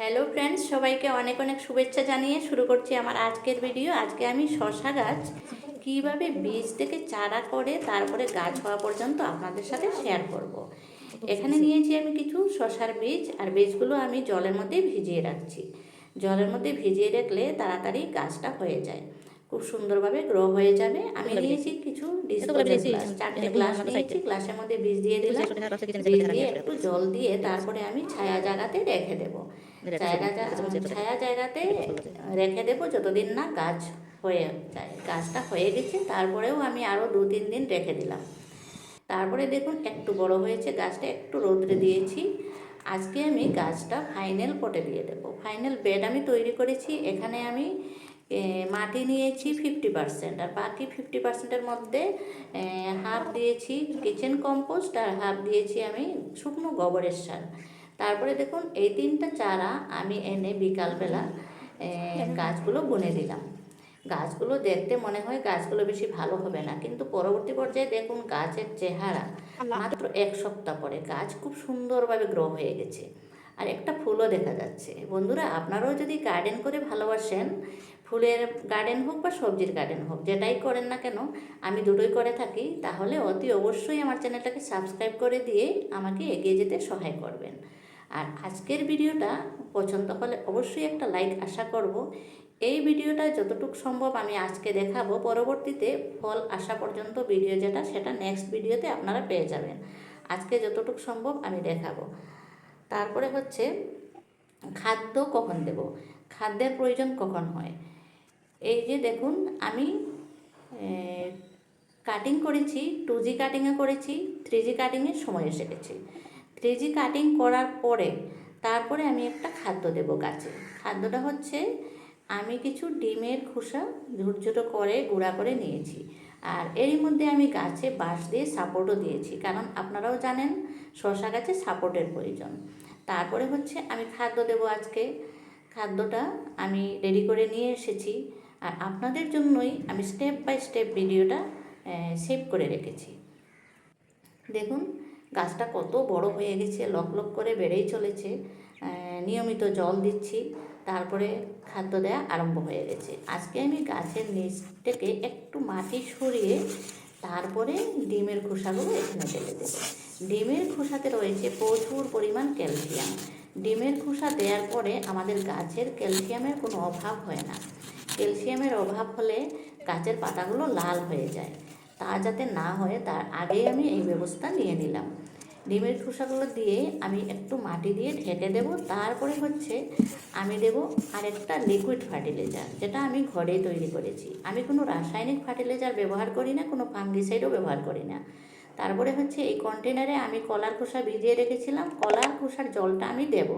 Hello friends, সবাইকে অনেক অনেক শুভেচ্ছা জানিয়ে শুরু করছি আমার আজকের ভিডিও। আজকে আমি শশা গাছ কিভাবে বীজ থেকে চারা করে তারপরে গাছ হওয়া পর্যন্ত আপনাদের সাথে শেয়ার করব। এখানে নিয়েছি আমি কিছু শশার বীজ, আর বীজগুলো আমি জলের মধ্যে ভিজিয়ে রাখছি। জলের মধ্যে ভিজিয়ে রাখলে তাড়াতাড়ি গাছটা হয়ে যায়, খুব সুন্দরভাবে গ্রো হয়ে যাবে। আমি নিয়েছি কিছু ডিসপোজাল গ্লাস, 4টে গ্লাস নিয়েছি। গ্লাসের মধ্যে বীজ দিয়ে দিলাম, বীজ দিয়ে একটু জল দিয়ে তারপরে আমি ছায়া জায়গাতে রেখে দেবো। ছায়া জায়গাতে রেখে দেবো যতদিন না গাছ হয়ে যায়। গাছটা হয়ে গেছে, তারপরেও আমি আরও 2-3 দিন রেখে দিলাম। তারপরে দেখুন একটু বড় হয়েছে গাছটা, একটু রোদ্রে দিয়েছি। আজকে আমি গাছটা ফাইনাল পটে দিয়ে দেবো। ফাইনাল বেড আমি তৈরি করেছি। এখানে আমি মাটি নিয়েছি 50%, আর বাকি 50%-এর মধ্যে হাফ দিয়েছি কিচেন কম্পোস্ট আর হাফ দিয়েছি আমি শুকনো গোবরের সার। তারপরে দেখুন এই 3টা চারা আমি এনে বিকালবেলা গাছগুলো বুনে দিলাম। গাছগুলো দেখতে মনে হয় গাছগুলো বেশি ভালো হবে না, কিন্তু পরবর্তী পর্যায়ে দেখুন গাছের চেহারা, মাত্র 1 সপ্তাহ পরে গাছ খুব সুন্দরভাবে গ্রো হয়ে গেছে, আর একটা ফুলও দেখা যাচ্ছে। বন্ধুরা, আপনারাও যদি গার্ডেন করে ভালোবাসেন, ফুলের গার্ডেন হোক বা সবজির গার্ডেন হোক, যেটাই করেন না কেন, আমি দুটোই করে থাকি, তাহলে অতি অবশ্যই আমার চ্যানেলটাকে সাবস্ক্রাইব করে দিয়ে আমাকে এগিয়ে যেতে সহায় করবেন। আর আজকের ভিডিওটা পছন্দ হলে অবশ্যই একটা লাইক আশা করব। এই ভিডিওটা যতটুকু সম্ভব আমি আজকে দেখাবো, পরবর্তীতে ফল আসা পর্যন্ত ভিডিও যেটা, সেটা নেক্সট ভিডিওতে আপনারা পেয়ে যাবেন। আজকে যতটুকু সম্ভব আমি দেখাবো। তারপরে হচ্ছে খাদ্য কখন দেব, খাদ্যের প্রয়োজন কখন হয়। এই যে দেখুন আমি কাটিং করেছি, 2G কাটিংয়ে করেছি, 3G কাটিংয়ের সময় এসে গেছে। 3G কাটিং করার পরে তারপরে আমি একটা খাদ্য দেব গাছে। খাদ্যটা হচ্ছে আমি কিছু ডিমের খোসা ছোটো ছোটো করে গুঁড়া করে নিয়েছি, আর এরই মধ্যে আমি গাছে বাঁশ দিয়ে সাপোর্টও দিয়েছি, কারণ আপনারাও জানেন শশা গাছে সাপোর্টের প্রয়োজন। তারপরে হচ্ছে আমি খাদ্য দেব আজকে। খাদ্যটা আমি রেডি করে নিয়ে এসেছি, আর আপনাদের জন্যই আমি স্টেপ বাই স্টেপ ভিডিওটা সেভ করে রেখেছি। দেখুন গাছটা কত বড় হয়ে গেছে, লক লক করে বেড়েই চলেছে। নিয়মিত জল দিচ্ছি, তারপরে খাদ্য দেওয়া আরম্ভ হয়ে গেছে। আজকে আমি গাছের নিচ থেকে একটু মাটি সরিয়ে তারপরে ডিমের খোসাগুলো এখানে ঢেলে দেবো। ডিমের খোসাতে রয়েছে প্রচুর পরিমাণ ক্যালসিয়াম। ডিমের খোসা দেওয়ার পরে আমাদের গাছের ক্যালসিয়ামের কোনো অভাব হয় না। ক্যালসিয়ামের অভাব হলে গাছের পাতাগুলো লাল হয়ে যায়, তা যাতে না হয় তার আগেই আমি এই ব্যবস্থা নিয়ে নিলাম। ডিমের খোসাগুলো দিয়ে আমি একটু মাটি দিয়ে ঢেকে দেব। তারপরে হচ্ছে আমি দেব আরেকটা লিকুইড ফার্টিলাইজার, যেটা আমি ঘরেই তৈরি করেছি। আমি কোনো রাসায়নিক ফার্টিলাইজার ব্যবহার করি না, কোনো ফাঙ্গিসাইডও ব্যবহার করি না। তারপরে হচ্ছে এই কন্টেনারে আমি কলার খোসা ভিজিয়ে রেখেছিলাম, কলার খোসার জলটা আমি দেব।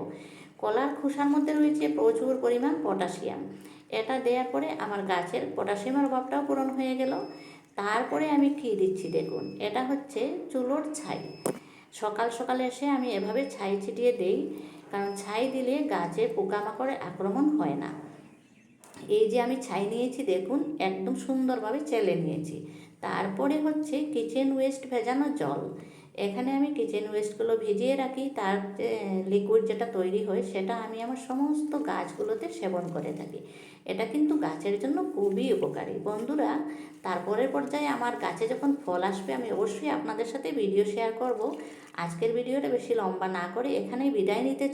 কলার খোসার মধ্যে রয়েছে প্রচুর পরিমাণ পটাশিয়াম। এটা দেওয়ার পরে আমার গাছের পটাশিয়ামের অভাবটাও পূরণ হয়ে গেল। তারপরে আমি কী দিচ্ছি দেখুন, এটা হচ্ছে চুলোর ছাই। সকাল সকাল এসে আমি এভাবে ছাই ছিটিয়ে দেই, কারণ ছাই দিলে গাছে পোকামাকড়ের আক্রমণ হয় না। এই যে আমি ছাই নিয়েছি দেখুন, একদম সুন্দরভাবে চেলে নিয়েছি। তারপরে হচ্ছে কিচেন ওয়েস্ট ভেজানো জল। এখানে আমি কিচেন ওয়েস্টগুলো ভিজিয়ে রাখি, তার যে লিকুইড যেটা তৈরি হয় সেটা আমি আমার সমস্ত গাছগুলোতে সেবন করে থাকি। এটা কিন্তু গাছের জন্য খুবই উপকারী। বন্ধুরা, তারপরের পর্যায়ে আমার গাছে যখন ফল আসবে আমি অবশ্যই আপনাদের সাথে ভিডিও শেয়ার করব। আজকের ভিডিওটা বেশি লম্বা না করে এখানেই বিদায় নিতে